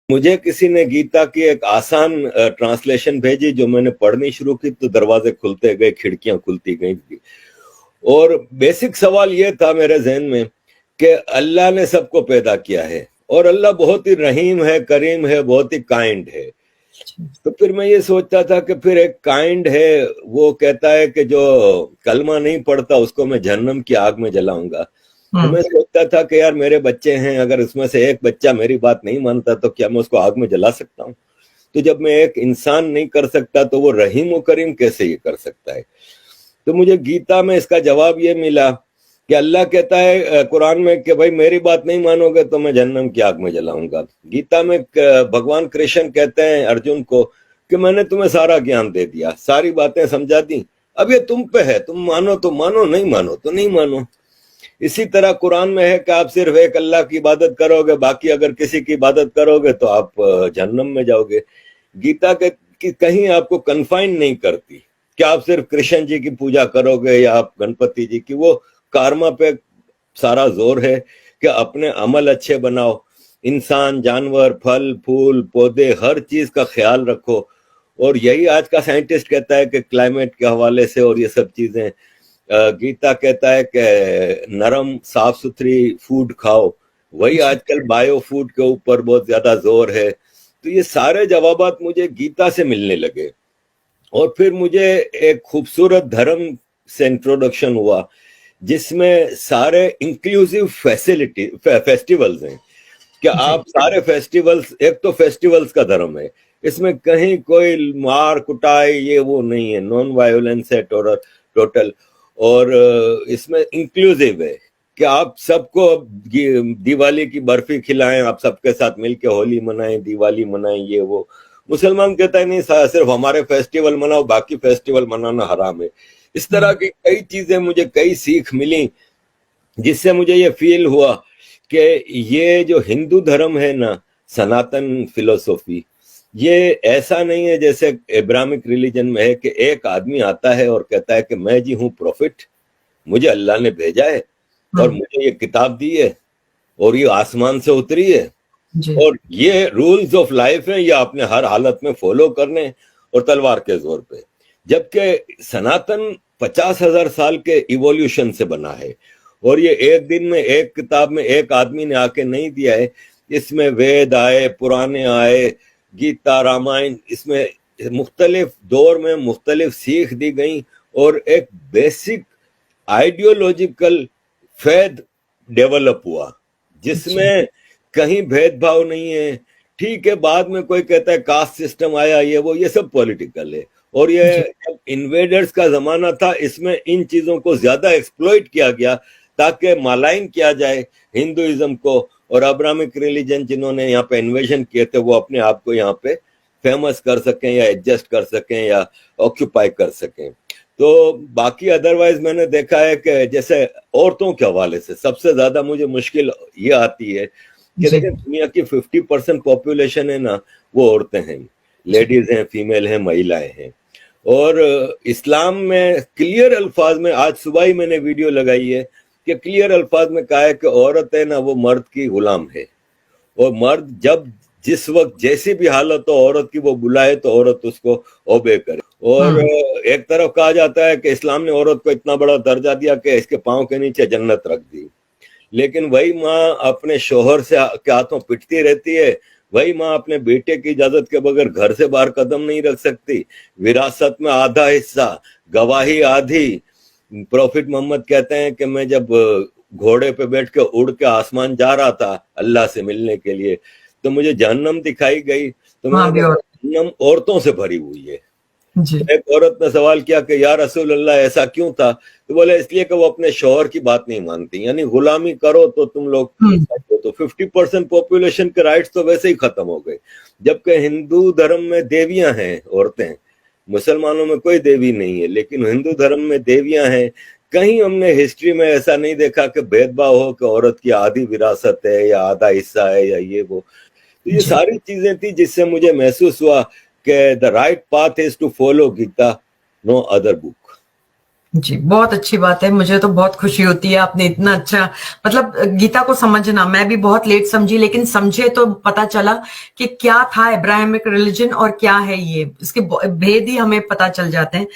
مجھے کسی نے گیتا کی ایک آسان ٹرانسلیشن بھیجی، جو میں نے پڑھنی شروع کی تو دروازے کھلتے گئے، کھڑکیاں کھلتی گئیں، اور بیسک سوال یہ تھا میرے ذہن میں کہ اللہ نے سب کو پیدا کیا ہے، اور اللہ بہت ہی رحیم ہے، کریم ہے، بہت ہی کائنڈ ہے. تو پھر میں یہ سوچتا تھا کہ پھر ایک کائنڈ ہے، وہ کہتا ہے کہ جو کلمہ نہیں پڑھتا اس کو میں جہنم کی آگ میں جلاؤں گا. تو میں سوچتا تھا کہ یار میرے بچے ہیں، اگر اس میں سے ایک بچہ میری بات نہیں مانتا تو کیا میں اس کو آگ میں جلا سکتا ہوں؟ تو جب میں ایک انسان نہیں کر سکتا تو وہ رحیم و کریم کیسے یہ کر سکتا ہے؟ تو مجھے گیتا میں اس کا جواب یہ ملا کہ اللہ کہتا ہے قرآن میں کہ بھائی میری بات نہیں مانو گے تو میں جہنم کی آگ میں جلاؤں گا. گیتا میں بھگوان کرشن کہتے ہیں ارجن کو کہ میں نے تمہیں سارا گیان دے دیا، ساری باتیں سمجھا دی، اب یہ تم پہ ہے، تم مانو تو مانو، نہیں مانو تو نہیں مانو. اسی طرح قرآن میں ہے کہ آپ صرف ایک اللہ کی عبادت کرو گے، باقی اگر کسی کی عبادت کرو گے تو آپ جہنم میں جاؤ گے. گیتا کہ کہیں آپ کو کنفائن نہیں کرتی کہ آپ صرف کرشن جی کی پوجا کرو گے یا آپ گنپتی جی کی. وہ کارما پہ سارا زور ہے کہ اپنے عمل اچھے بناؤ، انسان، جانور، پھل پھول پودے، ہر چیز کا خیال رکھو. اور یہی آج کا سائنٹسٹ کہتا ہے کہ کلائمیٹ کے حوالے سے اور یہ سب چیزیں. گیتا کہتا ہے کہ نرم صاف ستھری فوڈ کھاؤ، وہی آج کل بایو فوڈ کے اوپر بہت زیادہ زور ہے. تو یہ سارے جوابات مجھے گیتا سے ملنے لگے، اور پھر مجھے ایک خوبصورت دھرم سے انٹروڈکشن ہوا جس میں سارے انکلوسیو فیسٹیولز ہیں کہ آپ سارے فیسٹیولز، ایک تو فیسٹیولز کا دھرم ہے، اس میں کہیں کوئی مار کٹائی یہ وہ نہیں ہے، نان وائلنس ہے ٹوٹل. اور اس میں انکلوسیو ہے کہ آپ سب کو دیوالی کی برفی کھلائیں، آپ سب کے ساتھ مل کے ہولی منائیں، دیوالی منائیں، یہ وہ. مسلمان کہتا ہے نہیں صرف ہمارے فیسٹیول مناؤ، باقی فیسٹیول منانا حرام ہے. اس طرح کی کئی چیزیں مجھے کئی سیکھ ملی، جس سے مجھے یہ فیل ہوا کہ یہ جو ہندو دھرم ہے نا، سناتن فلسفی، یہ ایسا نہیں ہے جیسے ابراہمک ریلیجن میں ہے کہ ایک آدمی آتا ہے اور کہتا ہے کہ میں جی ہوں پروفٹ، مجھے اللہ نے بھیجا ہے اور مجھے یہ کتاب دی ہے اور یہ آسمان سے اتری ہے اور یہ رولز آف لائف ہیں، یہ آپ نے ہر حالت میں فالو کرنے اور تلوار کے زور پہ. جبکہ سناتن 50,000 سال کے ایوولوشن سے بنا ہے، اور یہ ایک دن میں ایک کتاب میں ایک آدمی نے آ کے نہیں دیا ہے. اس میں وید آئے، پرانے آئے، گیتا، رامائن، اس میں مختلف دور میں مختلف سیکھ دی گئیں، اور ایک بیسک آئیڈیولوجیکل فیض ڈیولپ ہوا جس میں کہیں بھید بھاؤ نہیں ہے. ٹھیک ہے بعد میں کوئی کہتا ہے کاسٹ سسٹم آیا، یہ سب پولیٹیکل ہے. اور یہ جب انویڈرز کا زمانہ تھا، اس میں ان چیزوں کو زیادہ ایکسپلوئٹ کیا گیا تاکہ مالائن کیا جائے ہندوازم کو، اور ابراہمک ریلیجن جنہوں نے یہاں پہ انویژن کیے تھے وہ اپنے آپ کو یہاں پہ فیمس کر سکیں یا ایڈجسٹ کر سکیں یا آکوپائی کر سکیں. تو باقی ادروائز میں نے دیکھا ہے کہ جیسے عورتوں کے حوالے سے سب سے زیادہ مجھے مشکل یہ آتی ہے کہ دیکھیں دنیا کی 50% پاپولیشن ہے نا، وہ عورتیں ہیں، لیڈیز ہیں، فیمیل ہیں، مہیلائیں ہیں. اور اسلام میں کلیئر الفاظ میں، آج صبح ہی میں نے ویڈیو لگائی ہے کہ کلیئر الفاظ میں کہا ہے کہ عورت ہے نا وہ مرد کی غلام ہے، اور مرد جب جس وقت جیسی بھی حالت ہو عورت کی وہ بلائے تو عورت اس کو اوبے کرے. اور ایک طرف کہا جاتا ہے کہ اسلام نے عورت کو اتنا بڑا درجہ دیا کہ اس کے پاؤں کے نیچے جنت رکھ دی، لیکن وہی ماں اپنے شوہر سے کے ہاتھوں پٹتی رہتی ہے، وہی ماں اپنے بیٹے کی اجازت کے بغیر گھر سے باہر قدم نہیں رکھ سکتی، وراثت میں آدھا حصہ، گواہی آدھی. پروفٹ محمد کہتے ہیں کہ میں جب گھوڑے پہ بیٹھ کے اڑ کے آسمان جا رہا تھا اللہ سے ملنے کے لیے تو مجھے جہنم دکھائی گئی، تو میں نے کہا جہنم عورتوں سے بھری ہوئی ہے. ایک عورت نے سوال کیا کہ یا رسول اللہ ایسا کیوں تھا؟ تو بولے اس لیے کہ وہ اپنے شوہر کی بات نہیں مانتی، یعنی غلامی کرو تو تم لوگ تو 50% پاپولیشن کے رائٹس تو ویسے ہی ختم ہو گئے. جبکہ ہندو دھرم میں دیویاں ہیں عورتیں، مسلمانوں میں کوئی دیوی نہیں ہے، لیکن ہندو دھرم میں دیویاں ہیں. کہیں ہم نے ہسٹری میں ایسا نہیں دیکھا کہ بھید بھاؤ ہو کہ عورت کی آدھی وراثت ہے یا آدھا حصہ ہے یا یہ وہ. تو یہ ساری چیزیں تھی جس سے مجھے محسوس ہوا کہ the right path is to follow Gita, no other book. جی بہت اچھی بات ہے. مجھے تو بہت خوشی ہوتی ہے آپ نے اتنا اچھا مطلب گیتا کو سمجھنا. میں بھی بہت لیٹ سمجھی لیکن سمجھے تو پتا چلا کہ کیا تھا ابراہمک ریلیجن اور کیا ہے یہ, اس کے بھید ہی ہمیں پتا چل جاتے ہیں.